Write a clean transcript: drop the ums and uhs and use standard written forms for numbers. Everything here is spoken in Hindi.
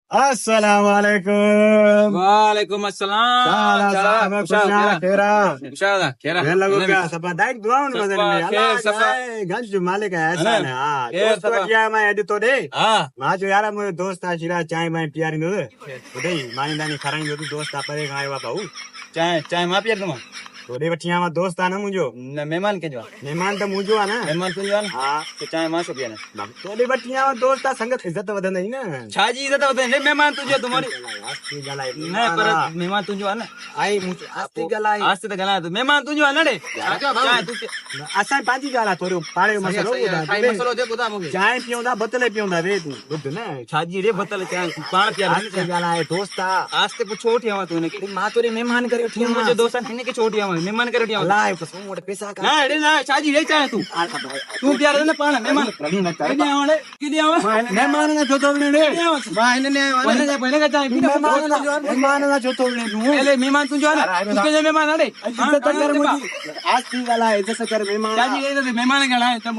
Assalamualaikum. Waalaikumsalam. Salam, salam, Salam. khairan. Insyaallah, khair. Khair lagu kya? Sapa daik duaun Sapa, badan mein. khair, Allah sapa. jaye ganj jo malik hai aisa Ana, hai. हाँ khair, दोस्त sapa. किया मैं एडिट तो दे Ah, मां जो यार मुझे दोस्त आ शिरा चाय मैं पियारी नो दे तो दे मानी दानी खरांगी जो दोस्त आ परे गाय वा पाऊ चाय मां पियर तुम तो दे बच्चियां मा दोस्त आ ना मुझो न मेहमान के जो मेहमान तो मुझो आ ना मेहमान तुम जो हाँ तो चाय मां सो पियर तो दे बच्चियां मा दोस्त आ संगत इज्जत वधन नहीं ना छाजी इज्जत होते नहीं मेहमान तुझे तुम्हारी आस्ती गलाई नहीं पर मेहमान तुम जो ना आई मुझे आस्ती गलाई आज से तो गला तो मेहमान तुम जो ना रे चाय तू असां पंहिंजी ॻाल्हि आहे थोरो पाड़े मसलो खाई मसलो दे बुदा मुके चांहि पीऊं था बोतल पीऊं था वे तूं ॿुध न छाजी रे बतल चाय पाण पियर आस्ती ॻाल्हि आहे दोस्त आहे आज से पुछो उठी आवा तूने कि मां तोरे महिमान करे वठी तू मुझे दोस्त हिने के छोटी आवा मेहमान करे उठी आवा अलाए मूं वटि पैसा ना रे ना छाजी रे चाय तू तू प्यार ने पाण मेहमान किने आवा रे किने आवा महिमान न छो थो विणे रे मां हिने ने आवा ने पहले का चाय महिमान न छो थो विणे तूं पहले मेहमान तू जो है ना उसके जो मेहमान अरे इज्जत कर मुंहिंजी आस्ती ॻाल्हि आहे इज्जत कर महिमान छाजी रे मेहमान गणा है तब